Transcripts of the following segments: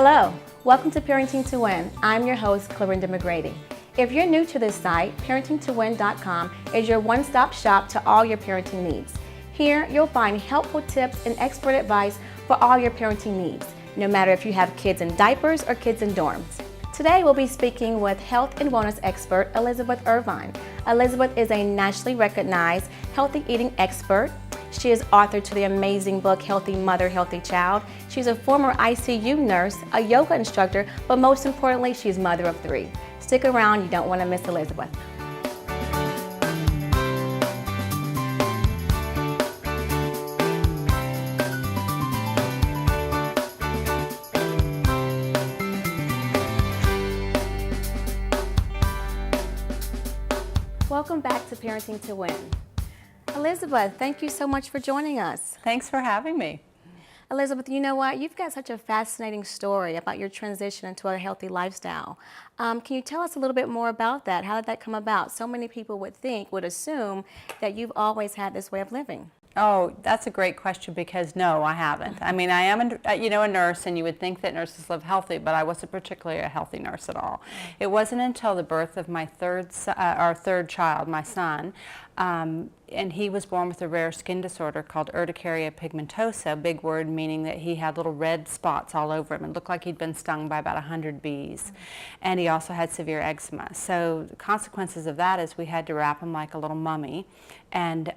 Hello, welcome to Parenting to Win. I'm your host, Clarinda McGrady. If you're new to this site, parentingtowin.com is your one-stop shop to all your parenting needs. Here, you'll find helpful tips and expert advice for all your parenting needs, no matter if you have kids in diapers or kids in dorms. Today, we'll be speaking with health and wellness expert Elizabeth Irvine. Elizabeth is a nationally recognized healthy eating expert. She is author to the amazing book, Healthy Mother, Healthy Child. She's a former ICU nurse, a yoga instructor, but most importantly, she's mother of 3. Stick around, you don't want to miss Elizabeth. Welcome back to Parenting to Win. Elizabeth, thank you so much for joining us. Thanks for having me. Elizabeth, you know what? You've got such a fascinating story about your transition into a healthy lifestyle. Can you tell us a little bit more about that? How did that come about? So many people would assume that you've always had this way of living. Oh, that's a great question because no, I haven't. I mean, I am a nurse, and you would think that nurses live healthy, but I wasn't particularly a healthy nurse at all. It wasn't until the birth of my third child, my son, and he was born with a rare skin disorder called urticaria pigmentosa, a big word meaning that he had little red spots all over him. It looked like he'd been stung by about 100 bees. And he also had severe eczema. So the consequences of that is we had to wrap him like a little mummy, and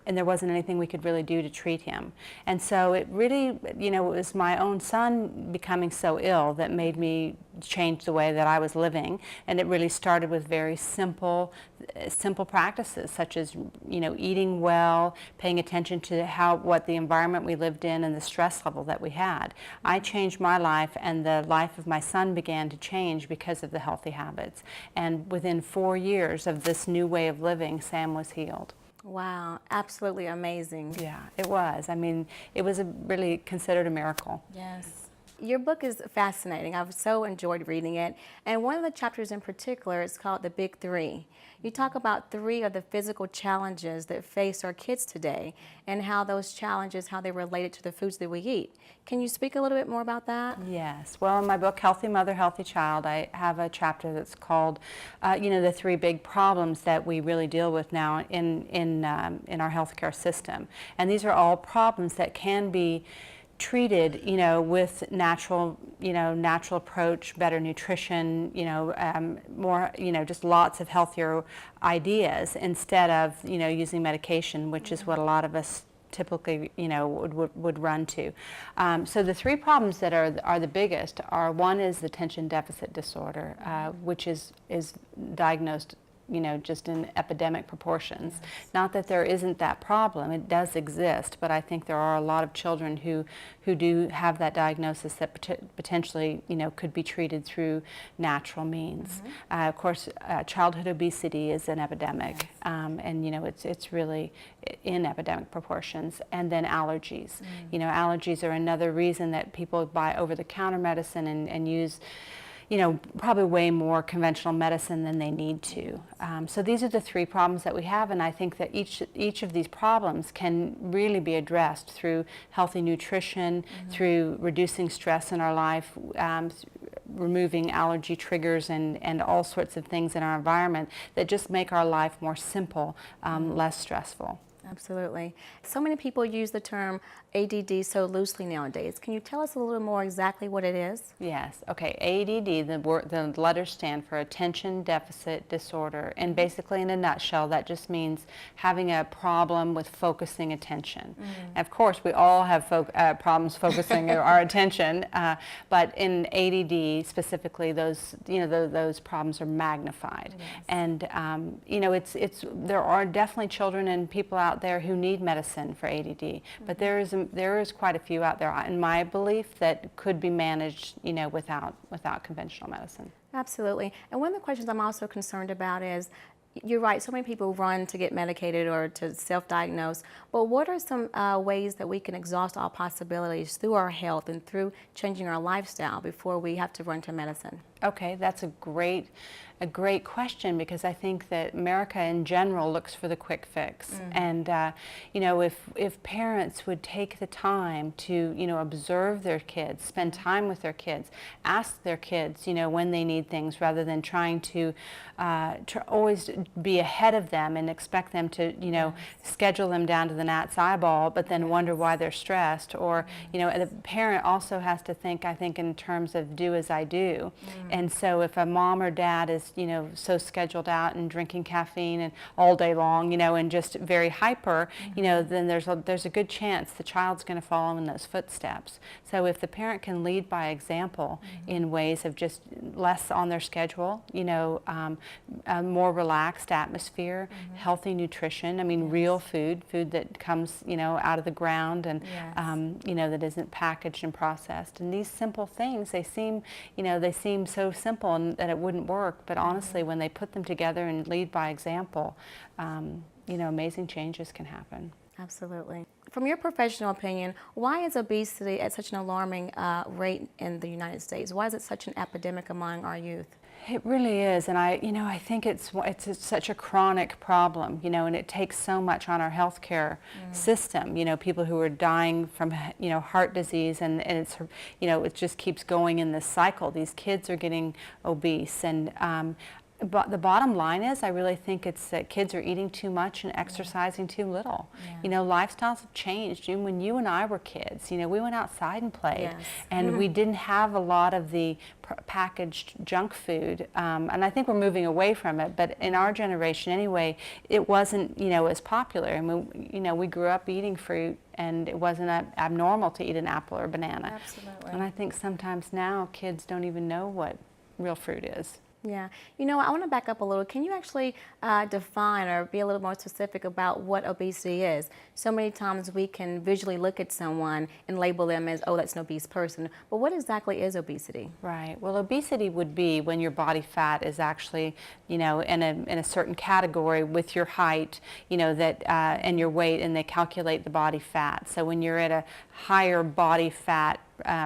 there wasn't anything we could really do to treat him. And so it really, it was my own son becoming so ill that made me change the way that I was living. And it really started with very simple practices, such as eating well, paying attention to what the environment we lived in and the stress level that we had. I changed my life, and the life of my son began to change because of the healthy habits. And within 4 years of this new way of living, Sam was healed. Wow, absolutely amazing. Yeah, it was. I mean, it was really considered a miracle. Yes. Your book is fascinating. I've so enjoyed reading it. And one of the chapters in particular is called The Big 3. You talk about 3 of the physical challenges that face our kids today and how those challenges, how they're related to the foods that we eat. Can you speak a little bit more about that? Yes. Well, in my book, Healthy Mother, Healthy Child, I have a chapter that's called, the 3 big problems that we really deal with now in our healthcare system. And these are all problems that can be treated, with natural approach, better nutrition, more, just lots of healthier ideas instead of, using medication, which is what a lot of us typically, would run to. So the 3 problems that are the biggest are, one is attention deficit disorder, which is diagnosed just in epidemic proportions. Yes. Not that there isn't that problem, it does exist, but I think there are a lot of children who do have that diagnosis that potentially, could be treated through natural means. Mm-hmm. Of course, childhood obesity is an epidemic, yes. And it's really in epidemic proportions. And then allergies. Mm. Allergies are another reason that people buy over-the-counter medicine and use probably way more conventional medicine than they need to. So these are the 3 problems that we have, and I think that each of these problems can really be addressed through healthy nutrition, mm-hmm. through reducing stress in our life, removing allergy triggers and all sorts of things in our environment that just make our life more simple, less stressful. Absolutely. So many people use the term ADD so loosely nowadays. Can you tell us a little more exactly what it is? Yes. Okay. ADD, the letters stand for Attention Deficit Disorder, and basically in a nutshell that just means having a problem with focusing attention. Mm-hmm. Of course, we all have problems focusing our attention, but in ADD specifically, those problems are magnified. Yes. And there are definitely children and people out there who need medicine for ADD, mm-hmm. but there is quite a few out there, in my belief, that could be managed, without conventional medicine. Absolutely. And one of the questions I'm also concerned about is, you're right, so many people run to get medicated or to self-diagnose, but what are some ways that we can exhaust all possibilities through our health and through changing our lifestyle before we have to run to medicine? Okay, that's a great a great question, because I think that America in general looks for the quick fix. And you know, if parents would take the time to, you know, observe their kids, spend time with their kids, ask their kids, you know, when they need things, rather than trying to always be ahead of them and expect them to, you know, schedule them down to the gnat's eyeball, but then wonder why they're stressed. Or, you know, the parent also has to think, I think, in terms of do as I do. And so if a mom or dad is, you know, so scheduled out and drinking caffeine and all day long, you know, and just very hyper, you know, then there's a good chance the child's going to follow in those footsteps. So if the parent can lead by example in ways of just less on their schedule, you know, a more relaxed atmosphere, healthy nutrition, I mean, real food that comes, you know, out of the ground, and you know, that isn't packaged and processed. And these simple things, they seem, you know, they seem so simple and that it wouldn't work, but honestly, when they put them together and lead by example, you know, amazing changes can happen. Absolutely. From your professional opinion, why is obesity at such an alarming rate in the United States? Why is it such an epidemic among our youth? It really is, and I think it's such a chronic problem, you know, and it takes so much on our healthcare system. You know, people who are dying from, you know, heart disease, and it's, you know, it just keeps going in this cycle. These kids are getting obese, and but the bottom line is, I really think it's that kids are eating too much and exercising too little. You know, lifestyles have changed. Even when you and I were kids, you know, we went outside and played, and we didn't have a lot of the packaged junk food. And I think we're moving away from it, but in our generation anyway, it wasn't, you know, as popular. I mean, you know, we grew up eating fruit, and it wasn't abnormal to eat an apple or a banana. Absolutely. And I think sometimes now kids don't even know what real fruit is. Yeah. You know, I want to back up a little. Can you actually define or be a little more specific about what obesity is? So many times we can visually look at someone and label them as, oh, that's an obese person. But what exactly is obesity? Right. Well, obesity would be when your body fat is actually, you know, in a certain category with your height, you know, that and your weight, and they calculate the body fat. So when you're at a higher body fat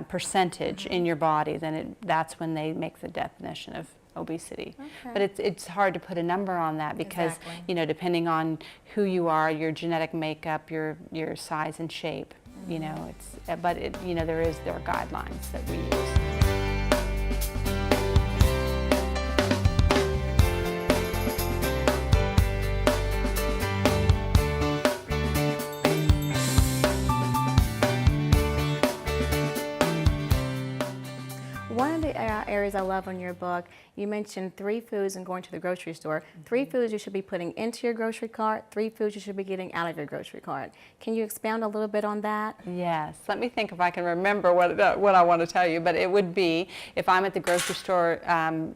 percentage in your body, then that's when they make the definition of obesity. But it's hard to put a number on that, because you know, depending on who you are, your genetic makeup, your size and shape, you know, but you know, there are guidelines that we use. One of the areas I love in your book, you mentioned 3 foods and going to the grocery store. 3 foods you should be putting into your grocery cart, 3 foods you should be getting out of your grocery cart. Can you expound a little bit on that? Yes. Let me think if I can remember what I want to tell you. But it would be, if I'm at the grocery store,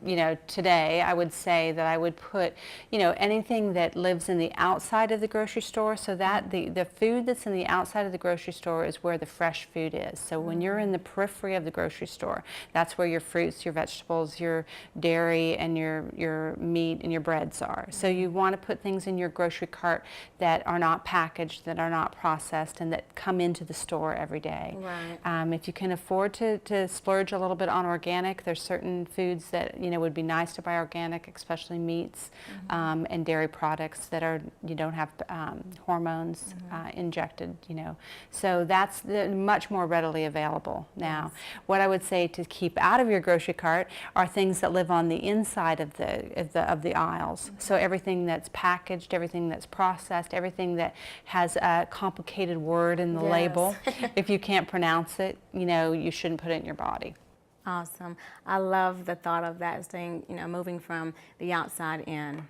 you know, today, I would say that I would put, you know, anything that lives in the outside of the grocery store, so that the food that's in the outside of the grocery store is where the fresh food is. So when you're in the periphery of the grocery store, that's where your fruits, your vegetables, your dairy, and your meat and your breads are. So you want to put things in your grocery cart that are not packaged, that are not processed, and that come into the store every day. Right. If you can afford to splurge a little bit on organic, there's certain foods that, you know, would be nice to buy organic, especially meats and dairy products that you don't have hormones injected, you know. So that's much more readily available now. What I would say to keep out of your grocery cart are things that live on the inside of the aisles. So everything that's packaged, everything that's processed, everything that has a complicated word in the label. If you can't pronounce it, you know, you shouldn't put it in your body. Awesome. I love the thought of that, staying, you know, moving from the outside in.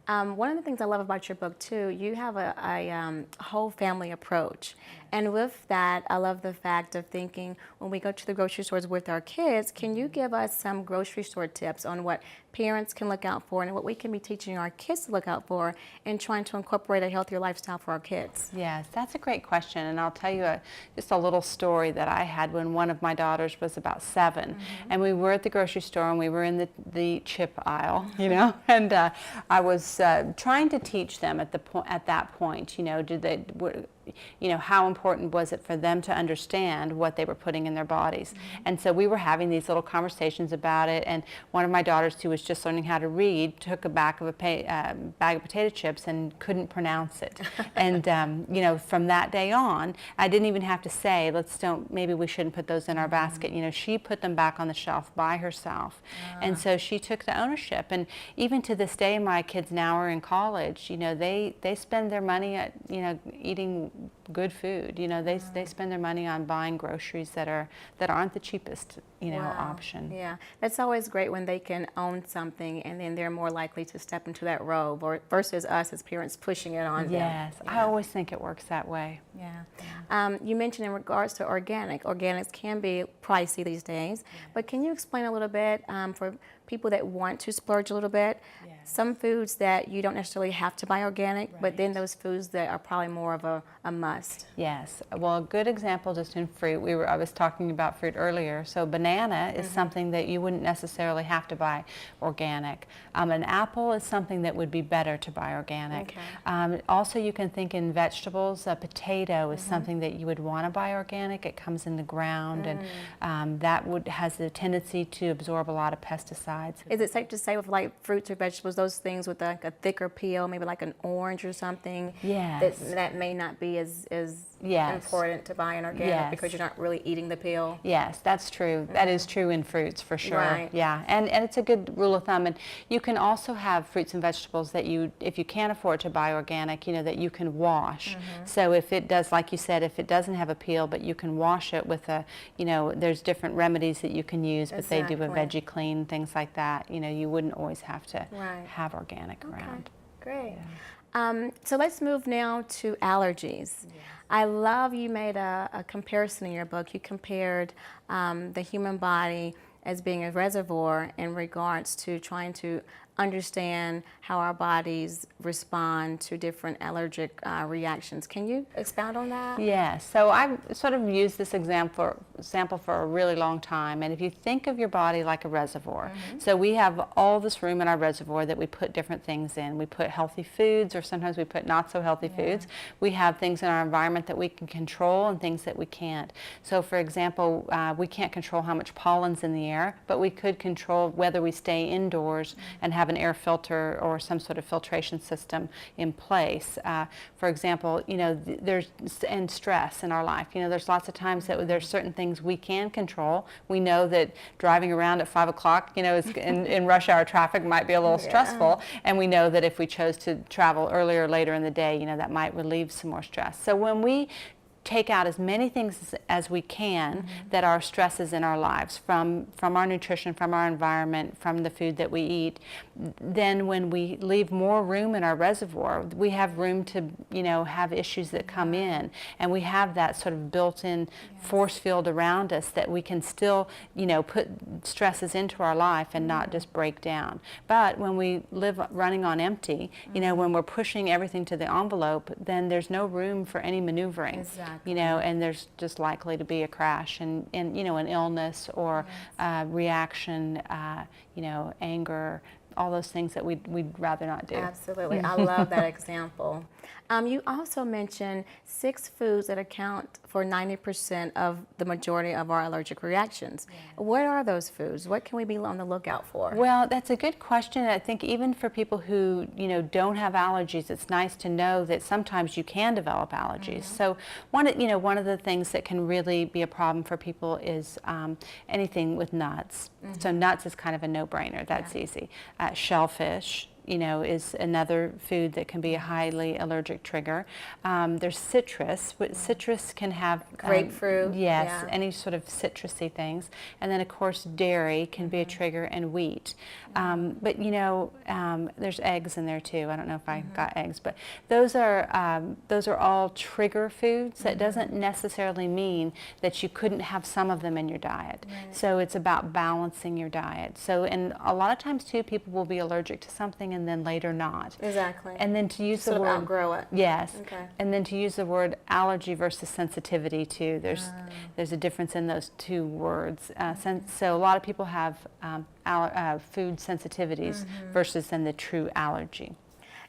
One of the things I love about your book too, you have a whole family approach. And with that, I love the fact of thinking when we go to the grocery stores with our kids, can you give us some grocery store tips on what parents can look out for and what we can be teaching our kids to look out for in trying to incorporate a healthier lifestyle for our kids? Yes, that's a great question. And I'll tell you just a little story that I had when one of my daughters was about 7. And we were at the grocery store, and we were in the chip aisle, you know, and I was trying to teach them at that point, you know, how important was it for them to understand what they were putting in their bodies. And so we were having these little conversations about it, and one of my daughters, who was just learning how to read, took a bag of potato chips and couldn't pronounce it. And from that day on, I didn't even have to say, maybe we shouldn't put those in our basket. She put them back on the shelf by herself. And so she took the ownership. And even to this day, my kids now are in college. They spend their money at, eating good food. They spend their money on buying groceries that aren't the cheapest, option. Yeah, that's always great when they can own something, and then they're more likely to step into that role versus us as parents pushing it on them. Yes, I always think it works that way. Yeah. You mentioned in regards to organics can be pricey these days, but can you explain a little bit for people that want to splurge a little bit, some foods that you don't necessarily have to buy organic, but then those foods that are probably more of a must? Yes. Well, a good example just in fruit, I was talking about fruit earlier. So banana is something that you wouldn't necessarily have to buy organic. An apple is something that would be better to buy organic. Also, you can think in vegetables. A potato is something that you would want to buy organic. It comes in the ground, and that has the tendency to absorb a lot of pesticides. Is it safe to say with like fruits or vegetables, those things with like a thicker peel, maybe like an orange or something, that may not be as important to buy in organic because you're not really eating the peel? Yes, that's true. That is true in fruits for sure. Right. Yeah, and it's a good rule of thumb. And you can also have fruits and vegetables that if you can't afford to buy organic, that you can wash. So if it does, like you said, if it doesn't have a peel, but you can wash it with there's different remedies that you can use, but they do a veggie clean, things like that. You wouldn't always have to have organic around. Great. So let's move now to allergies. I love you made a comparison in your book. You compared the human body as being a reservoir in regards to trying to understand how our bodies respond to different allergic reactions. Can you expound on that? Yes. So I've sort of used this example for a really long time. And if you think of your body like a reservoir, so we have all this room in our reservoir that we put different things in. We put healthy foods, or sometimes we put not so healthy foods. We have things in our environment that we can control and things that we can't. So for example, we can't control how much pollen's in the air, but we could control whether we stay indoors and have an air filter or some sort of filtration system in place. For example, there's stress in our life. There's lots of times that there's certain things we can control. We know that driving around at 5 o'clock, in rush hour traffic might be a little stressful, and we know that if we chose to travel earlier or later in the day, that might relieve some more stress. So when we take out as many things as we can that are stresses in our lives, from our nutrition, from our environment, from the food that we eat, then when we leave more room in our reservoir, we have room to have issues that come in, and we have that sort of built-in force field around us that we can still put stresses into our life and not just break down. But when we live running on empty, when we're pushing everything to the envelope, then there's no room for any maneuvering. And there's just likely to be a crash and an illness or reaction, anger, all those things that we'd rather not do. Absolutely. I love that example. You also mentioned 6 foods that account for 90% of the majority of our allergic reactions. What are those foods? What can we be on the lookout for? Well, that's a good question. I think even for people who don't have allergies, it's nice to know that sometimes you can develop allergies. So one of the things that can really be a problem for people is anything with nuts. So nuts is kind of a no-brainer. That's easy. Shellfish, is another food that can be a highly allergic trigger. There's citrus. Citrus can have grapefruit. Any sort of citrusy things. And then of course dairy can be a trigger, and wheat. But there's eggs in there too. I don't know if I got eggs, but those are all trigger foods. That doesn't necessarily mean that you couldn't have some of them in your diet. So it's about balancing your diet. So, and a lot of times too, people will be allergic to something and then later not. Exactly. And then to use sort the word outgrow it. Yes. Okay. And then to use the word allergy versus sensitivity too. There's a difference in those two words. So a lot of people have food sensitivities versus then the true allergy.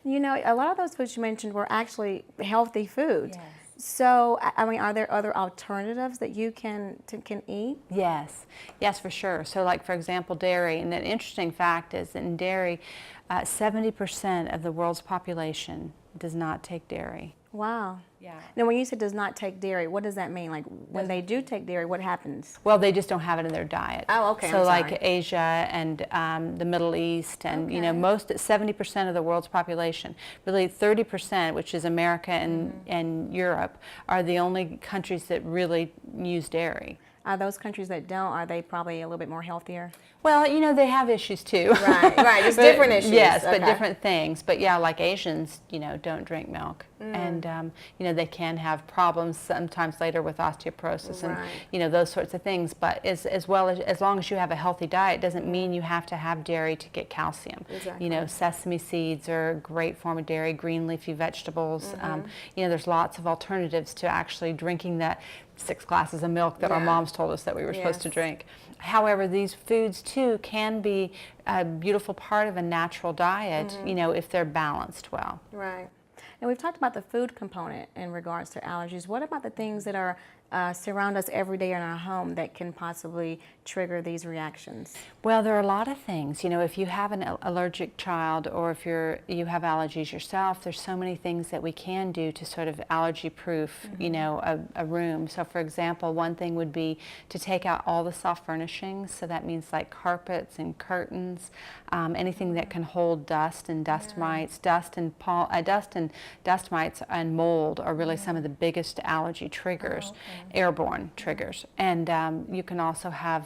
A lot of those foods you mentioned were actually healthy foods. So, I mean, are there other alternatives that you can eat? Yes, yes, for sure. So like, for example, dairy. And an interesting fact is that in dairy, 70% of the world's population does not take dairy. Wow. Yeah. Now, when you say does not take dairy, what does that mean? Like, when they do take dairy, what happens? Well, they just don't have it in their diet. Oh, okay, So I'm like sorry. Asia and the Middle East and, you know, Okay. most, 70% of the world's population, really 30%, which is America and Europe, are the only countries that really use dairy. Are those countries that don't, are they probably a little bit more healthier? Well, you know, they have issues too. Right, right. Just But- different issues. Yes, but Okay. different things. But yeah, like Asians, you know, don't drink milk. And, you know, they can have problems sometimes later with osteoporosis and, Right. you know, those sorts of things. But as long as you have a healthy diet, doesn't mean you have to have dairy to get calcium. Exactly. You know, sesame seeds are a great form of dairy, green leafy vegetables. You know, there's lots of alternatives to actually drinking that 6 glasses of milk that our Yeah. moms told us that we were supposed to Yes. drink. However, these foods too can be a beautiful part of a natural diet, you know, if they're balanced well. Right. And we've talked about the food component in regards to allergies. What about the things that are surround us every day in our home that can possibly trigger these reactions? Well, there are a lot of things. You know, if you have an allergic child or if you have allergies yourself, there's so many things that we can do to sort of allergy-proof, you know, a room. So, for example, one thing would be to take out all the soft furnishings. So that means like carpets and curtains, anything that can hold dust and dust mites. Dust and dust mites and mold are really some of the biggest allergy triggers. Airborne triggers. And you can also have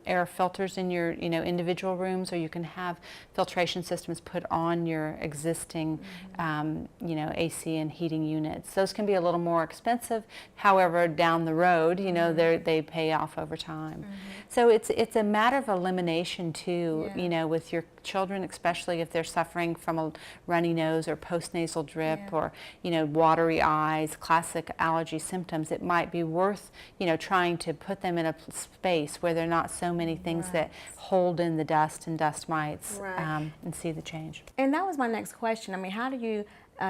air filters in your, you know, individual rooms, or you can have filtration systems put on your existing, you know, AC and heating units. Those can be a little more expensive. However, down the road, you know, they pay off over time. So it's a matter of elimination too, you know, with your children, especially if they're suffering from a runny nose or postnasal drip or, you know, watery eyes, classic allergy symptoms. It might be worth, you know, trying to put them in a space where there are not so many things that hold in the dust and dust mites, and see the change. And that was my next question. I mean, how do you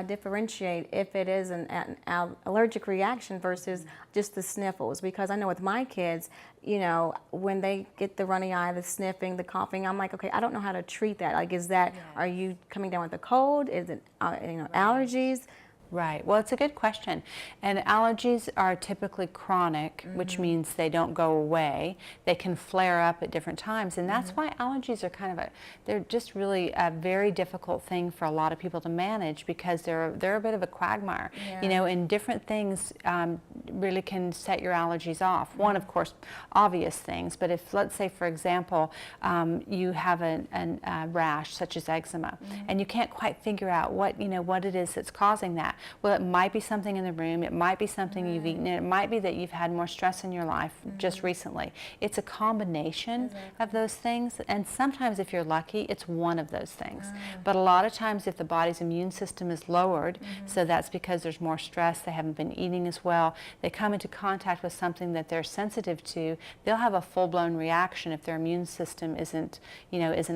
differentiate if it is an allergic reaction versus just the sniffles? Because I know with my kids, you know, when they get the runny eye, the sniffing, the coughing, I'm like, okay, I don't know how to treat that. Like, is that, are you coming down with a cold? Is it, you know, allergies? Right. Well, it's a good question. And allergies are typically chronic, which means they don't go away. They can flare up at different times. And that's why allergies are kind of they're just really a very difficult thing for a lot of people to manage, because they're a bit of a quagmire. You know, and different things really can set your allergies off. One, of course, obvious things. But if, let's say, for example, you have a rash such as eczema, and you can't quite figure out what it is that's causing that. Well, it might be something in the room, it might be something you've eaten, it might be that you've had more stress in your life just recently. It's a combination of those things, and sometimes if you're lucky, it's one of those things. But a lot of times if the body's immune system is lowered, so that's because there's more stress, they haven't been eating as well, they come into contact with something that they're sensitive to, they'll have a full-blown reaction if their immune system isn't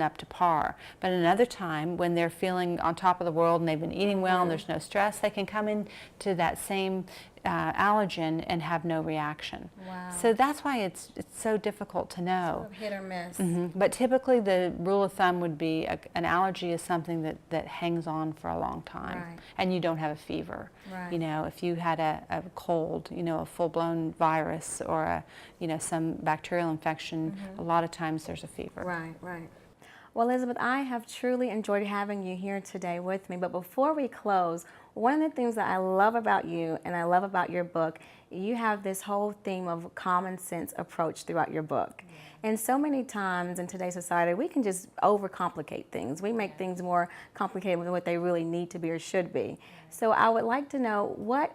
up to par. But another time, when they're feeling on top of the world and they've been eating well and there's no stress, they can come into that same allergen and have no reaction. Wow. So that's why it's so difficult to know. Hit or miss. But typically the rule of thumb would be an allergy is something that hangs on for a long time. Right. And you don't have a fever. Right. You know, if you had a cold, you know, a full-blown virus or some bacterial infection, a lot of times there's a fever. Right, right. Well, Elizabeth, I have truly enjoyed having you here today with me. But before we close, one of the things that I love about you and I love about your book, you have this whole theme of common sense approach throughout your book. And so many times in today's society, we can just overcomplicate things. We make things more complicated than what they really need to be or should be. So I would like to know what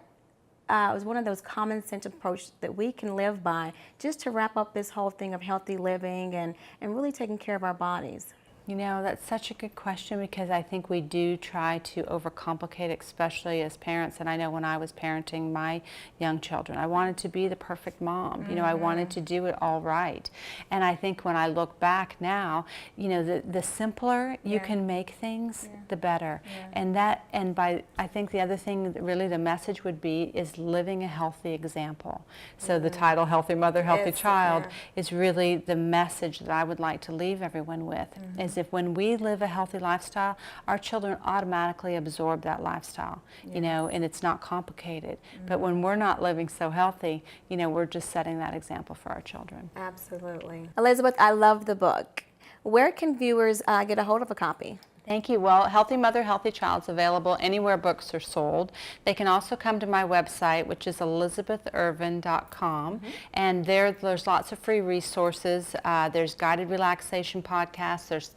was one of those common sense approaches that we can live by just to wrap up this whole thing of healthy living and really taking care of our bodies. You know, that's such a good question, because I think we do try to overcomplicate, especially as parents. And I know when I was parenting my young children, I wanted to be the perfect mom. You know, I wanted to do it all right. And I think when I look back now, you know, the simpler you can make things, the better. And I think the other thing that really the message would be is living a healthy example. So the title, Healthy Mother, Healthy Child, is really the message that I would like to leave everyone with. Is if when we live a healthy lifestyle, our children automatically absorb that lifestyle, you know, and it's not complicated. But when we're not living so healthy, you know, we're just setting that example for our children. Absolutely. Elizabeth, I love the book. Where can viewers get a hold of a copy? Thank you. Well, Healthy Mother, Healthy Child is available anywhere books are sold. They can also come to my website, which is elizabethirvin.com, and there's lots of free resources. There's guided relaxation podcasts, there's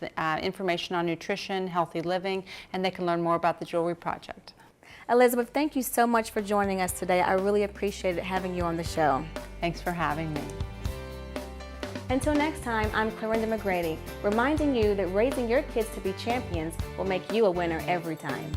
information on nutrition, healthy living, and they can learn more about the Jewelry Project. Elizabeth, thank you so much for joining us today. I really appreciated having you on the show. Thanks for having me. Until next time, I'm Clorinda McGrady, reminding you that raising your kids to be champions will make you a winner every time.